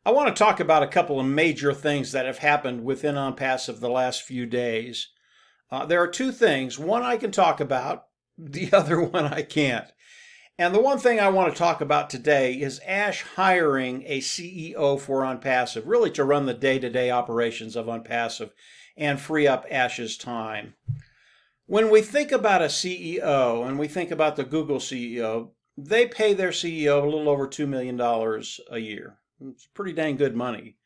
I want to talk about a couple of major things that have happened within OnPassive the last few days. There are two things. One I can talk about, the other one I can't. And the one thing I want to talk about today is Ash hiring a CEO for OnPassive, really to run the day-to-day operations of OnPassive and free up Ash's time. When we think about a CEO, and we think about the Google CEO, they pay their CEO a little over $2 million a year. It's pretty dang good money.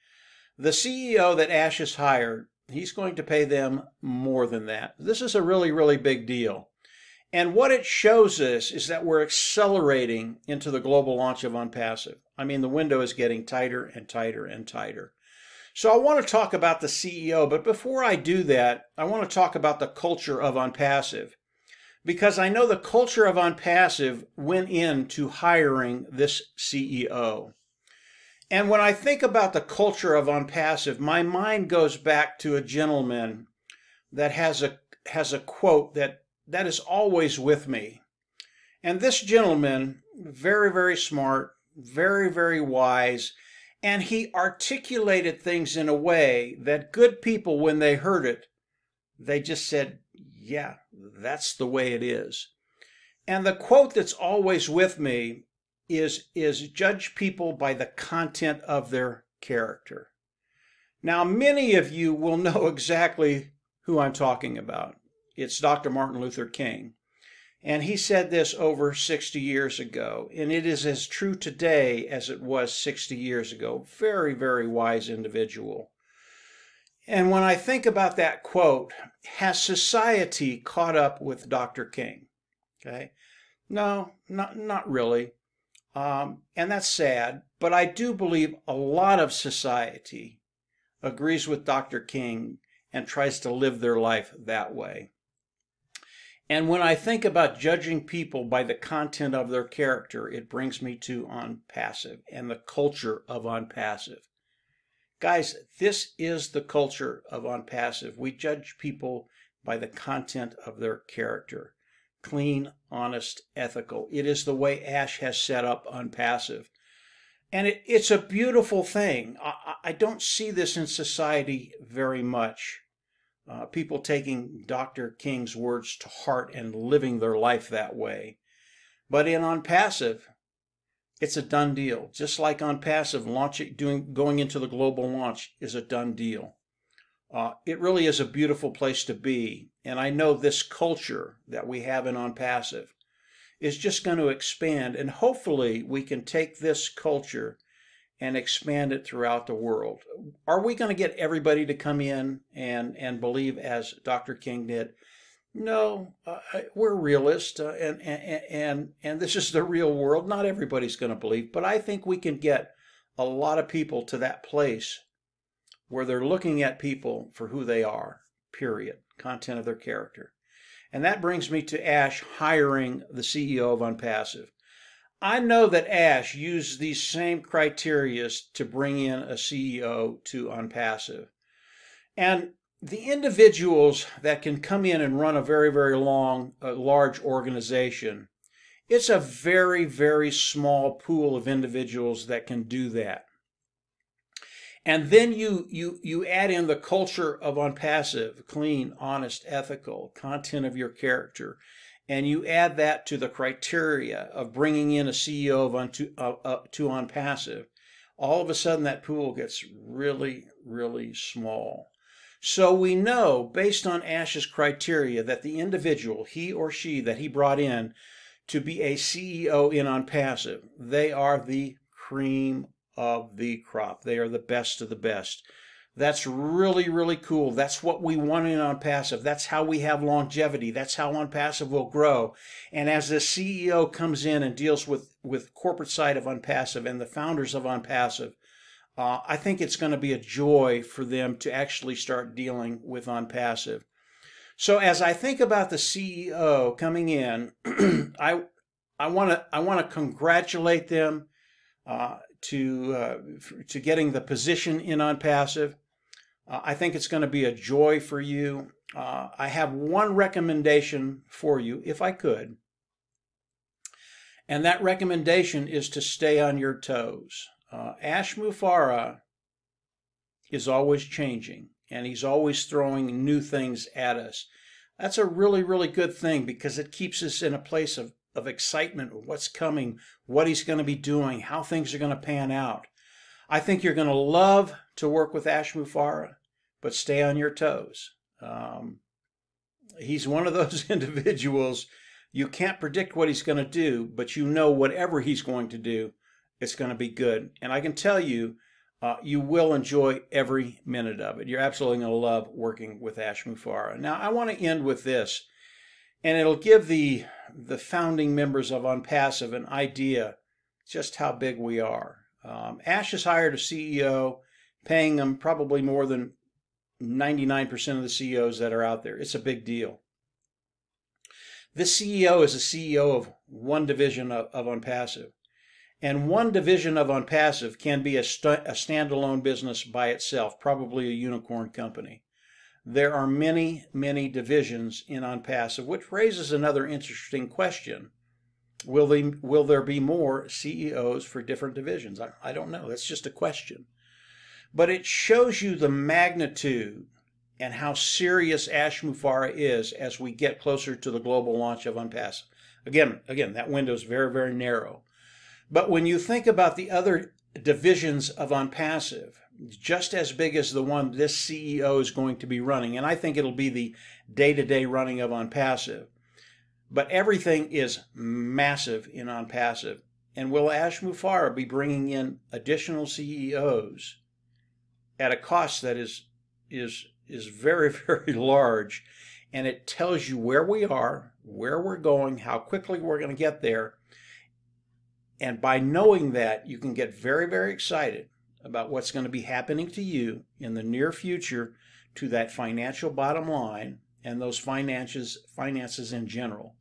The CEO that Ash has hired, he's going to pay them more than that. This is a really, really big deal. And what it shows us is that we're accelerating into the global launch of OnPassive. I mean, the window is getting tighter and tighter and tighter. So I want to talk about the CEO, but before I do that, I want to talk about the culture of OnPassive, because I know the culture of OnPassive went into hiring this CEO. And when I think about the culture of OnPassive, my mind goes back to a gentleman that has a quote that is always with me. And this gentleman, very, very smart, very, very wise, and he articulated things in a way that good people, when they heard it, they just said, yeah, that's the way it is. And the quote that's always with me is judge people by the content of their character. Now, many of you will know exactly who I'm talking about. It's Dr. Martin Luther King. And he said this over 60 years ago, and it is as true today as it was 60 years ago. Very, very wise individual. And when I think about that quote, has society caught up with Dr. King? Okay? No, not really. And that's sad, but I do believe a lot of society agrees with Dr. King and tries to live their life that way. And when I think about judging people by the content of their character, it brings me to OnPassive and the culture of OnPassive. Guys, this is the culture of OnPassive. We judge people by the content of their character. Clean, honest, ethical. It is the way Ash has set up OnPassive. And it's a beautiful thing. I don't see this in society very much. People taking Dr. King's words to heart and living their life that way. But in OnPassive, it's a done deal. Just like OnPassive, going into the global launch is a done deal. It really is a beautiful place to be. And I know this culture that we have in OnPassive is just going to expand. And hopefully we can take this culture and expand it throughout the world. Are we going to get everybody to come in and believe as Dr. King did? No, we're realists, and this is the real world. Not everybody's going to believe, but I think we can get a lot of people to that place where they're looking at people for who they are, period, content of their character. And that brings me to Ash hiring the CEO of OnPassive. I know that Ash used these same criteria to bring in a CEO to OnPassive. And the individuals that can come in and run a very, very large organization, it's a very, very small pool of individuals that can do that. And then you add in the culture of OnPassive, clean, honest, ethical, content of your character, and you add that to the criteria of bringing in a CEO to OnPassive, all of a sudden that pool gets really, really small. So we know, based on Ash's criteria, that the individual, he or she, that he brought in to be a CEO in OnPassive, they are the cream of the crop. They are the best of the best. That's really, really cool. That's what we want in OnPassive. That's how we have longevity. That's how OnPassive will grow. And as the CEO comes in and deals with corporate side of OnPassive and the founders of OnPassive, I think it's going to be a joy for them to actually start dealing with OnPassive. So as I think about the CEO coming in, I want to congratulate them to getting the position in OnPassive. I think it's going to be a joy for you. I have one recommendation for you, if I could, and that recommendation is to stay on your toes. Ash Mufareh is always changing, and he's always throwing new things at us. That's a really, really good thing because it keeps us in a place of excitement, what's coming, what he's going to be doing, how things are going to pan out. I think you're going to love to work with Ash Mufareh, but stay on your toes. He's one of those individuals, you can't predict what he's going to do, but you know whatever he's going to do, it's going to be good. And I can tell you, you will enjoy every minute of it. You're absolutely going to love working with Ash Mufareh. Now, I want to end with this, and it'll give the founding members of UnPassive an idea just how big we are. Ash has hired a CEO, paying them probably more than 99% of the CEOs that are out there. It's a big deal. This CEO is a CEO of one division of UnPassive. And one division of UnPassive can be a standalone business by itself, probably a unicorn company. There are many, many divisions in UnPassive, which raises another interesting question. Will there be more CEOs for different divisions? I don't know. That's just a question. But it shows you the magnitude and how serious Ash Mufareh is as we get closer to the global launch of UnPassive. Again, that window is very, very narrow. But when you think about the other divisions of UnPassive, just as big as the one this CEO is going to be running, and I think it'll be the day-to-day running of UnPassive, but everything is massive in UnPassive. And will Ash Mufareh be bringing in additional CEOs at a cost that is very, very large? And it tells you where we are, where we're going, how quickly we're going to get there. And by knowing that, you can get very, very excited about what's going to be happening to you in the near future to that financial bottom line and those finances in general.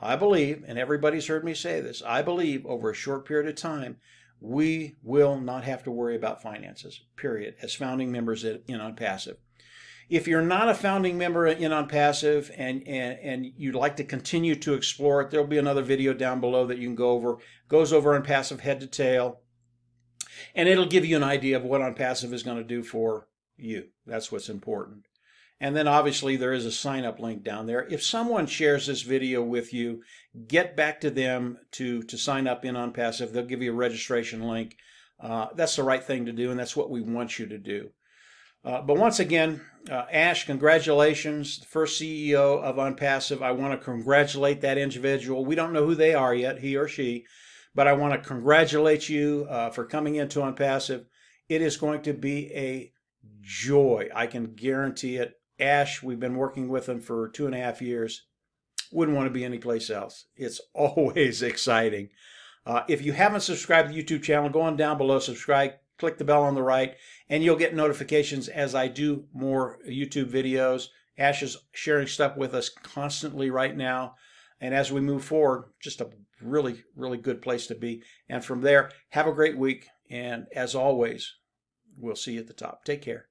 I believe, and everybody's heard me say this, I believe over a short period of time, we will not have to worry about finances, period, as founding members in UnPassive. If you're not a founding member in UnPassive and you'd like to continue to explore it, there'll be another video down below that you can go over. Goes over UnPassive head to tail, and it'll give you an idea of what UnPassive is going to do for you. That's what's important. And then obviously there is a sign-up link down there. If someone shares this video with you, get back to them to sign up in UnPassive. They'll give you a registration link. That's the right thing to do, and that's what we want you to do. But once again, Ash, congratulations, the first CEO of UnPassive. I want to congratulate that individual. We don't know who they are yet, he or she, but I want to congratulate you for coming into UnPassive. It is going to be a joy. I can guarantee it. Ash, we've been working with him for 2.5 years. Wouldn't want to be anyplace else. It's always exciting. If you haven't subscribed to the YouTube channel, go on down below, subscribe, click the bell on the right, and you'll get notifications as I do more YouTube videos. Ash is sharing stuff with us constantly right now. And as we move forward, just a really, really good place to be. And from there, have a great week. And as always, we'll see you at the top. Take care.